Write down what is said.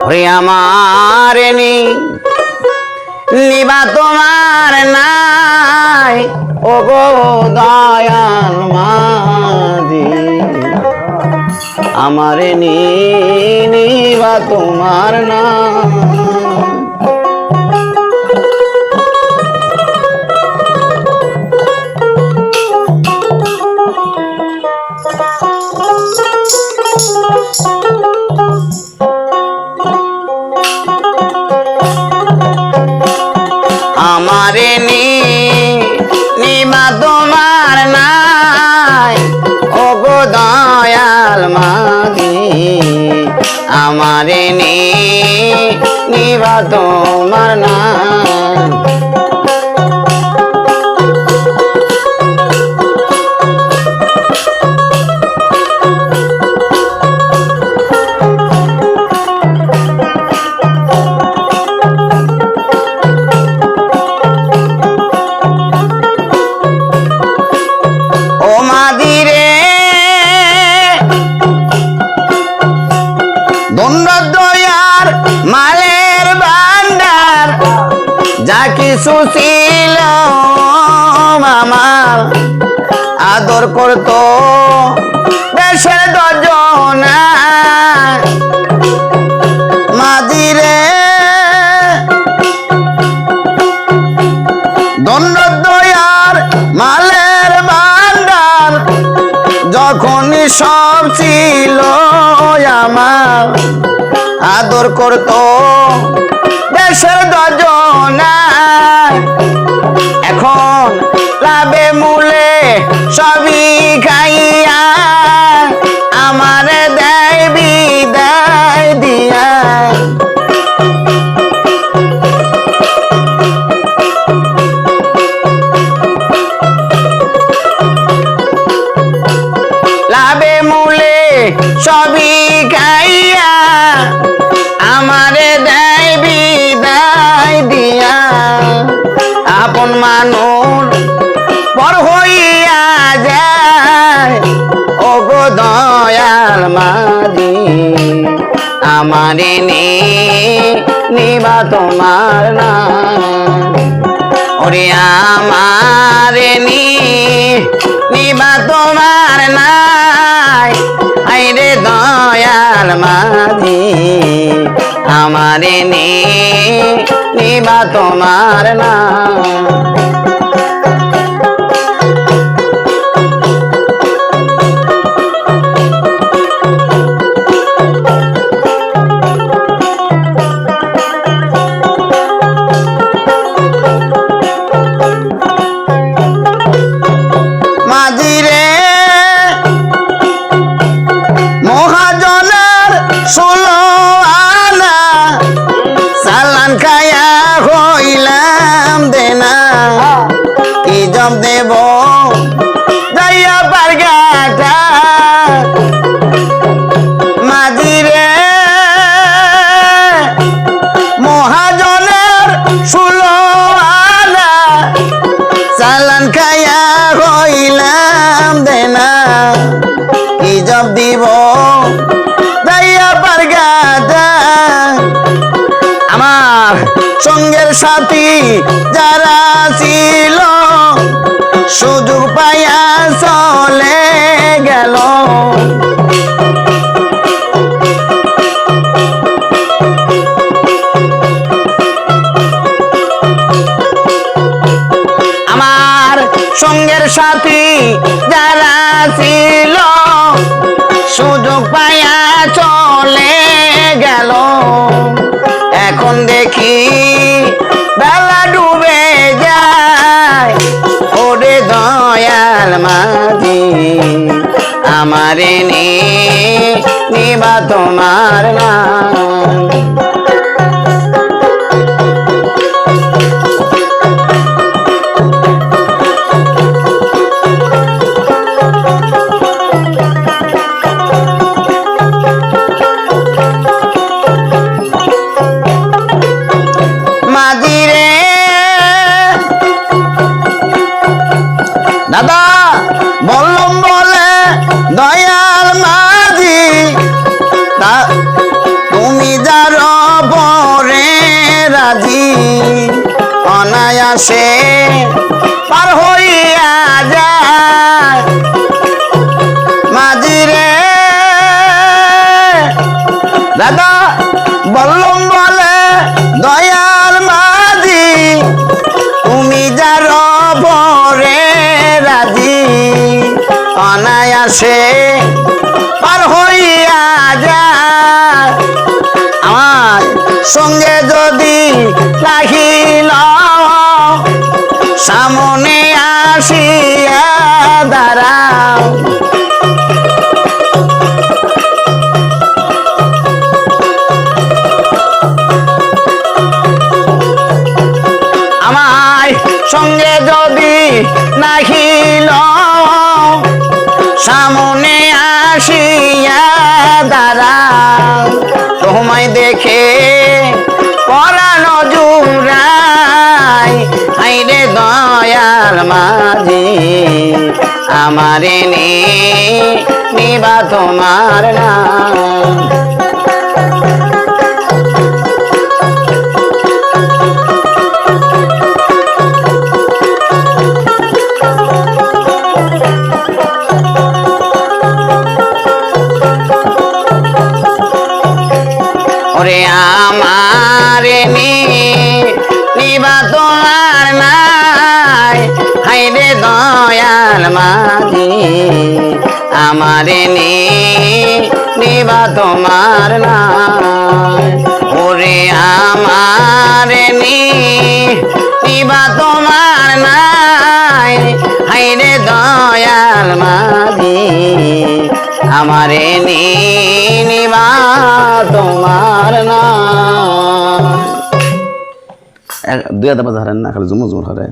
ওরে আমার নিবা তোমার নাই ও গো দয়াল মাঝি আমার নিবা তোমার নাই আমারে নিবা তোমার নাই ও গো দয়াল মাঝি আমারে নিবা তোমার নাই দয়ার মালের ভান্ডার যা কিছু ছিল আমার আদর করতো দেশের দর্জনা মাদিরে দয়ার মালের ভান্ডার যখনই সব ছিল আমার আদর করতো দেশের দর্জনা এখন লাভে মূলে সবই খাইয়া আমারে দেয় বিদায় দিয়া লাভে মূলে সবই খাইয়া আমারে দেয় বিদায় দিয়া আপন মানুষ পর হইয়া যায় ও গো দয়াল মাঝি আমারে নিবা তোমার নাই ওরে আমারে নিবা তোমার নাই আইরে দয়াল মাঝি আমারে নিবা তোমার নাই দেব যাইয়া পারগাটা মাঝিরে মহাজনের 16 আনা চালান খাইয়া হইলাম দেনা কি জব দিব যাইয়া পারগাটা আমার সঙ্গের সাথী যারা ছিল সুযোগ পাইয়া চলে গেল আমার সঙ্গের সাথী যারা ছিল সুযোগ পাইয়া চলে গেল এখন দেখি বেলা ডুবে যায় ওরে দয়াল মাঝি আমারে নিবা তোমার নাই দাদা বললাম বলে দয়াল মাঝি তুমি অনায়াসে পার হইয়া যায় মাঝি রে দাদা বললুম বলে দয়াল মাঝি তুমি যার পরে রাজি অনায়াসে পার হইয়া যায় আমার সঙ্গে যদি রাখিল সামনে আসিয়া দাঁড়াও আমায় সঙ্গে যদি রাখিল সামনে আসিয়া দাঁড়াও তোমায় দেখে পরাণ জুড়াই হাইরে দয়াল মাঝি আমারে নিবা তোমার নাম ওরে আমারে নিবা তোমার নাই হাইরে দয়াল মাঝি আমারে নিবা তোমার নাই ওরে আমারে নিবা তোমার নাই হাইরে দয়াল মাঝি আমারে নিবা তোমার না দুই হাজার হারেন না খালি জুমু জুমুর হারে